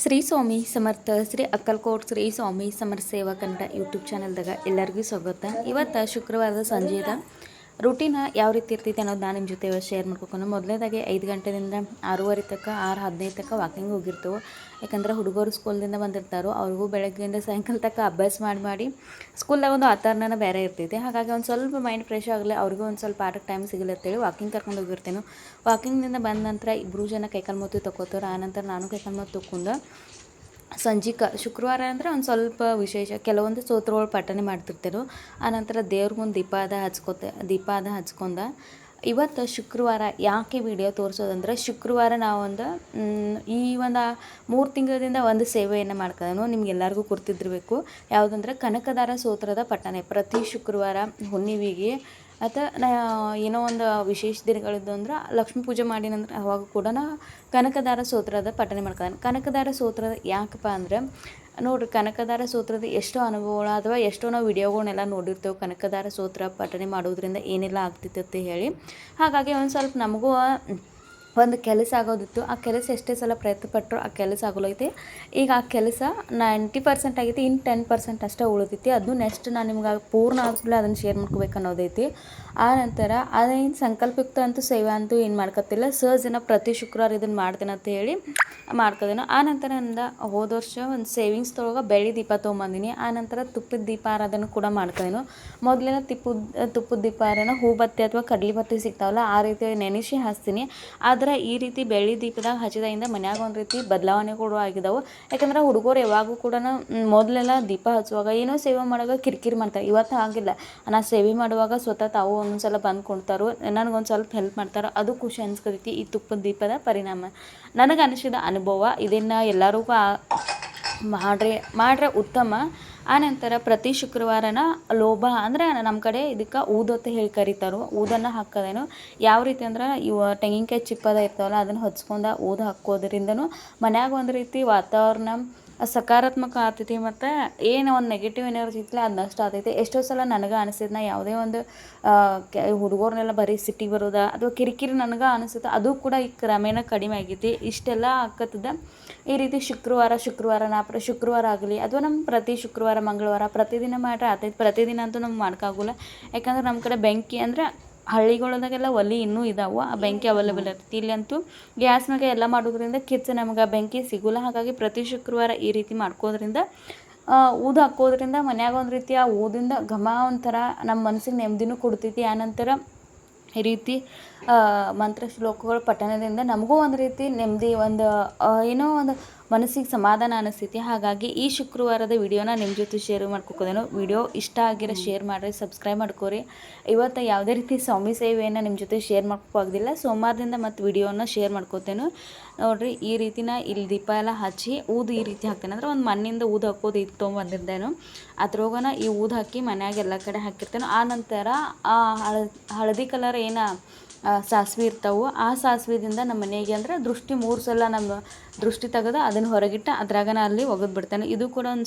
ಶ್ರೀ ಸ್ವಾಮಿ ಸಮರ್ಥ ಶ್ರೀ ಅಕ್ಕಲ್ಕೋಟ್ ಶ್ರೀ ಸ್ವಾಮಿ ಸಮರ್ಥ ಸೇವಾ ಕನ್ನಡ ಯೂಟ್ಯೂಬ್ ಚಾನಲ್ದಾಗ ಎಲ್ಲರಿಗೂ ಸ್ವಾಗತ. ಇವತ್ತು ಶುಕ್ರವಾರದ ಸಂಜೆದ ರೂಟೀನ್ ಯಾವ ರೀತಿ ಇರ್ತೈತೆ ಅನ್ನೋದು ನಾನು ನಿಮ್ಮ ಜೊತೆ ಶೇರ್ ಮಾಡ್ಕೊಂಡು ಮೊದಲನೇದಾಗಿ 5 ಗಂಟೆಯಿಂದ 6:30 ತನಕ 6:15 ತನಕ ವಾಕಿಂಗ್ ಹೋಗಿರ್ತೇವೆ. ಯಾಕಂದ್ರೆ ಹುಡುಗರು ಸ್ಕೂಲ್ದಿಂದ ಬಂದಿರ್ತಾರೋ ಅವ್ರಿಗೂ ಬೆಳಗ್ಗೆಯಿಂದ ಸಾಯಂಕಾಲ ತನಕ ಅಭ್ಯಾಸ ಮಾಡಿ ಸ್ಕೂಲ್ದಾಗ ಒಂದು ವಾತಾವರಣ ಬೇರೆ ಇರ್ತೈತೆ. ಹಾಗಾಗಿ ಒಂದು ಸ್ವಲ್ಪ ಮೈಂಡ್ ಫ್ರೆಶ್ ಆಗಲಿ, ಅವ್ರಿಗೂ ಒಂದು ಸ್ವಲ್ಪ ಆಟಕ್ಕೆ ಟೈಮ್ ಸಿಗಲಿ ಅಂತೇಳಿ ವಾಕಿಂಗ್ ಕರ್ಕೊಂಡು ಹೋಗಿರ್ತೇನೆ. ವಾಕಿಂಗ್ನಿಂದ ಬಂದ ನಂತರ ಇಬ್ಬರು ಜನ ಕೈಕಾಲು ಮೊತ್ತು ತೊಗೋತಾರೆ. ಆನಂತರ ನಾನು ಕೈಕಾಲು ಮೊತ್ತು ತೊಗೊಂಡು ಸಂಜಿಕ ಶುಕ್ರವಾರ ಅಂದರೆ ಒಂದು ಸ್ವಲ್ಪ ವಿಶೇಷ ಕೆಲವೊಂದು ಸ್ತೋತ್ರಗಳು ಪಠನೆ ಮಾಡ್ತಿರ್ತೇವೆ. ಆನಂತರ ದೇವ್ರ ಮುಂದೆ ದೀಪ ಹಚ್ಕೊಂಡ ಇವತ್ತು ಶುಕ್ರವಾರ ಯಾಕೆ ವಿಡಿಯೋ ತೋರಿಸೋದಂದ್ರೆ, ಶುಕ್ರವಾರ ನಾವೊಂದು ಈ ಒಂದು 3 ತಿಂಗಳಿಂದ ಒಂದು ಸೇವೆಯನ್ನು ಮಾಡ್ಕೋದೇನು ನಿಮ್ಗೆಲ್ಲರಿಗೂ ಗುರ್ತಿದ್ದಿರಬೇಕು. ಯಾವುದಂದ್ರೆ ಕನಕದಾರ ಸ್ತೋತ್ರದ ಪಠನೆ ಪ್ರತಿ ಶುಕ್ರವಾರ ಹುಣ್ಣಿಮೆಗೆ ಅಥವಾ ಏನೋ ಒಂದು ವಿಶೇಷ ದಿನಗಳಿದ್ದು ಅಂದ್ರೆ ಲಕ್ಷ್ಮೀ ಪೂಜೆ ಮಾಡಿನಂದ್ರೆ ಅವಾಗ ಕೂಡ ಕನಕದಾರ ಸ್ತೋತ್ರದ ಪಠನೆ ಮಾಡ್ಕೋದೇನೆ. ಕನಕದಾರ ಸ್ತೋತ್ರದ ಯಾಕಪ್ಪ ಅಂದ್ರೆ ನೋಡಿರಿ, ಕನಕದಾರ ಸ್ತೋತ್ರದ ಎಷ್ಟೋ ಅನುಭವಗಳು ಅಥವಾ ಎಷ್ಟೋ ನಾವು ವಿಡಿಯೋಗಳನ್ನೆಲ್ಲ ನೋಡಿರ್ತೇವೆ ಕನಕದಾರ ಸ್ತೋತ್ರ ಪಠನೆ ಮಾಡೋದ್ರಿಂದ ಏನೆಲ್ಲ ಆಗ್ತಿತ್ತು ಅಂತ ಹೇಳಿ. ಹಾಗಾಗಿ ಒಂದು ಸ್ವಲ್ಪ ನಮಗೂ ಒಂದು ಕೆಲಸ ಆಗೋದಿತ್ತು. ಆ ಕೆಲಸ ಎಷ್ಟೇ ಸಲ ಪ್ರಯತ್ನ ಪಟ್ಟರು ಆ ಕೆಲಸ ಆಗೋಲೈತಿ. ಈಗ ಆ ಕೆಲಸ 90% ಆಗೈತಿ, ಇನ್ನು 10% ಅಷ್ಟೇ ಉಳಿದೈತಿ. ಅದು ನೆಕ್ಸ್ಟ್ ನಾನು ನಿಮ್ಗೆ ಪೂರ್ಣ ಆದ್ಮೇಲೆ ಅದನ್ನು ಶೇರ್ ಮಾಡ್ಕೋಬೇಕು ಅನ್ನೋದೈತಿ. ಆ ನಂತರ ಅದೇನು ಸಂಕಲ್ಪಯುಕ್ತ ಅಂತೂ ಸೇವೆ ಅಂತೂ ಏನು ಮಾಡ್ಕೊತಿಲ್ಲ, ಸಹಜನ ಪ್ರತಿ ಶುಕ್ರವಾರ ಇದನ್ನು ಮಾಡ್ತೇನೆ ಅಂತ ಹೇಳಿ ಮಾಡ್ಕೋದೇನು. ಆ ನಂತರ ನಂದು ಹೋದ ವರ್ಷ ಒಂದು ಸೇವಿಂಗ್ಸ್ ತೊಳಗೆ ಬೆಳ್ಳಿ ದೀಪ ತೊಗೊಂಬಂದಿನಿ. ಆ ನಂತರ ತುಪ್ಪದ ದೀಪ ಆರಾಧನೆ ಕೂಡ ಮಾಡ್ಕೋದೇನು. ಮೊದಲೇನ ತುಪ್ಪದ ದೀಪ ಆರಾಧನೆ ಹೂ ಬತ್ತಿ ಅಥವಾ ಕಡ್ಲಿ ಬತ್ತಿ ಸಿಗ್ತಾವಲ್ಲ ಆ ರೀತಿ ನೆನೆಸಿ ಹಚ್ತೀನಿ. ಆದ್ರೆ ಈ ರೀತಿ ಬೆಳ್ಳಿ ದೀಪದಾಗ ಹಚ್ಚಿದಾಗಿಂದ ಮನ್ಯಾಗ ಒಂದು ರೀತಿ ಬದಲಾವಣೆ ಕೂಡ ಆಗಿದಾವೆ. ಯಾಕಂದ್ರೆ ಹುಡುಗರು ಯಾವಾಗೂ ಕೂಡ ಮೊದಲೆಲ್ಲ ದೀಪ ಹಚ್ಚುವಾಗ ಏನೋ ಸೇವೆ ಮಾಡುವಾಗ ಕಿರಿಕಿರಿ ಮಾಡ್ತಾರೆ. ಇವತ್ತು ಆಗಿಲ್ಲ, ನಾ ಸೇವೆ ಮಾಡುವಾಗ ಸ್ವತಃ ತಾವು ಒಂದೊಂದ್ಸಲ ಬಂದು ಕುಣ್ತಾರೋ, ನನಗೊಂದು ಸ್ವಲ್ಪ ಹೆಲ್ಪ್ ಮಾಡ್ತಾರೋ, ಅದು ಖುಷಿ ಅನ್ಸ್ಕೊತೈತಿ. ಈ ತುಪ್ಪದ ದೀಪದ ಪರಿಣಾಮ ನನಗೆ ಅನಿಸಿದ ಅನುಭವ. ಇದನ್ನು ಎಲ್ಲರಿಗೂ ಮಾಡ್ರೆ ಉತ್ತಮ. ಆನಂತರ ಪ್ರತಿ ಶುಕ್ರವಾರನ ಲೋಭ ಅಂದ್ರೆ ನಮ್ಮ ಕಡೆ ಇದಕ್ಕೆ ಊದೊತ್ತ ಹೇಳಿ ಕರೀತಾರೋ, ಊದನ್ನು ಹಾಕೋದೇನು. ಯಾವ ರೀತಿ ಅಂದ್ರೆ ಇವು ತೆಂಗಿನಕಾಯಿ ಚಿಪ್ಪದ ಇರ್ತಾವಲ್ಲ ಅದನ್ನು ಹಚ್ಕೊಂಡು ಊದು ಹಾಕೋದ್ರಿಂದನೂ ಮನ್ಯಾಗ ಒಂದು ರೀತಿ ವಾತಾವರಣ ಸಕಾರಾತ್ಮಕ ಆಗ್ತೈತಿ. ಮತ್ತು ಏನು ಒಂದು ನೆಗೆಟಿವ್ ಎನರ್ಜಿ ಇತ್ತಲ್ಲ ಅದು ನಷ್ಟ ಆಗ್ತೈತಿ. ಎಷ್ಟೋ ಸಲ ನನಗೆ ಅನಿಸಿದ್ನ ಯಾವುದೇ ಒಂದು ಹುಡುಗರನ್ನೆಲ್ಲ ಬರೀ ಸಿಟ್ಟಿಗೆ ಬರೋದ ಅಥವಾ ಕಿರಿಕಿರಿ ನನಗೆ ಅನಿಸುತ್ತೆ, ಅದು ಕೂಡ ಈಗ ಕ್ರಮೇಣ ಕಡಿಮೆ ಆಗೈತಿ. ಇಷ್ಟೆಲ್ಲ ಆಕತ್ತದ ಈ ರೀತಿ ಶುಕ್ರವಾರ ಆಗಲಿ ಅಥವಾ ನಮ್ಮ ಪ್ರತಿ ಶುಕ್ರವಾರ ಮಂಗಳವಾರ ಪ್ರತಿದಿನ ಮಾಡ್ರೆ ಆಗ್ತೈತಿ. ಪ್ರತಿದಿನ ಅಂತೂ ನಮ್ಗೆ ಮಾಡೋಕ್ಕಾಗೋಲ್ಲ. ಯಾಕಂದ್ರೆ ನಮ್ಮ ಕಡೆ ಬೆಂಕಿ ಅಂದರೆ ಹಳ್ಳಿಗಳದಾಗೆಲ್ಲ ಒಲೆ ಇನ್ನೂ ಇದಾವೆ, ಆ ಬೆಂಕಿ ಅವೈಲೇಬಲ್ ಇರ್ತೈತಿ. ಇಲ್ಲಂತೂ ಗ್ಯಾಸ್ ಮ್ಯಾಗೆ ಎಲ್ಲ ಮಾಡೋದ್ರಿಂದ ಕಿಚ್ಚ ನಮ್ಗೆ ಬೆಂಕಿ ಸಿಗೋಲ್ಲ. ಹಾಗಾಗಿ ಪ್ರತಿ ಶುಕ್ರವಾರ ಈ ರೀತಿ ಮಾಡ್ಕೋದ್ರಿಂದ ಊದು ಹಾಕೋದ್ರಿಂದ ಮನ್ಯಾಗ ಒಂದು ರೀತಿ ಆ ಊದಿಂದ ಘಮ ಒಂಥರ ನಮ್ಮ ಮನಸ್ಸಿಗೆ ನೆಮ್ಮದಿನೂ ಕೊಡ್ತೈತಿ. ಆನಂತರ ಈ ರೀತಿ ಮಂತ್ರ ಶ್ಲೋಕಗಳು ಪಠಣದಿಂದ ನಮಗೂ ಒಂದು ರೀತಿ ನೆಮ್ಮದಿ, ಒಂದು ಏನೋ ಒಂದು ಮನಸ್ಸಿಗೆ ಸಮಾಧಾನ ಅನಿಸ್ತೈತಿ. ಹಾಗಾಗಿ ಈ ಶುಕ್ರವಾರದ ವಿಡಿಯೋನ ನಿಮ್ಮ ಜೊತೆ ಶೇರ್ ಮಾಡ್ಕೋದೇನೋ. ವಿಡಿಯೋ ಇಷ್ಟ ಆಗಿರೋ ಶೇರ್ ಮಾಡಿರಿ, ಸಬ್ಸ್ಕ್ರೈಬ್ ಮಾಡ್ಕೋರಿ. ಇವತ್ತು ಯಾವುದೇ ರೀತಿ ಸ್ವಾಮಿ ಸೇವೆಯನ್ನು ನಿಮ್ಮ ಜೊತೆ ಶೇರ್ ಮಾಡ್ಕೋದಿಲ್ಲ. ಸೋಮವಾರದಿಂದ ಮತ್ತು ವಿಡಿಯೋನ ಶೇರ್ ಮಾಡ್ಕೋತೇನೆ ನೋಡಿರಿ. ಈ ರೀತಿನ ಇಲ್ಲಿ ದೀಪ ಎಲ್ಲ ಹಚ್ಚಿ ಊದು ಈ ರೀತಿ ಹಾಕ್ತೇನೆ. ಅಂದರೆ ಒಂದು ಮಣ್ಣಿಂದ ಊದು ಹಾಕೋದು ಇದು ತೊಗೊಂಬಂದಿದ್ದೇನು, ಅದ್ರೊಳಗನ ಈ ಊದು ಹಾಕಿ ಮನ್ಯಾಗ ಎಲ್ಲ ಕಡೆ ಹಾಕಿರ್ತೇನೆ. ಆ ನಂತರ ಆ ಹಳದಿ ಕಲರ್ ಏನು ಸಾಸಿವೆ ಇರ್ತಾವೆ, ಆ ಸಾಸಿವೆದಿಂದ ನಮ್ಮ ಮನೆಗೆ ಅಂದರೆ ದೃಷ್ಟಿ 3 ಸಲ ನಮ್ಮ ದೃಷ್ಟಿ ತೆಗೆದು ಅದನ್ನು ಹೊರಗಿಟ್ಟು ಅದ್ರಾಗನ ಅಲ್ಲಿ ಒಗೆದು ಬಿಡ್ತೇನೆ. ಇದು ಕೂಡ ಒಂದು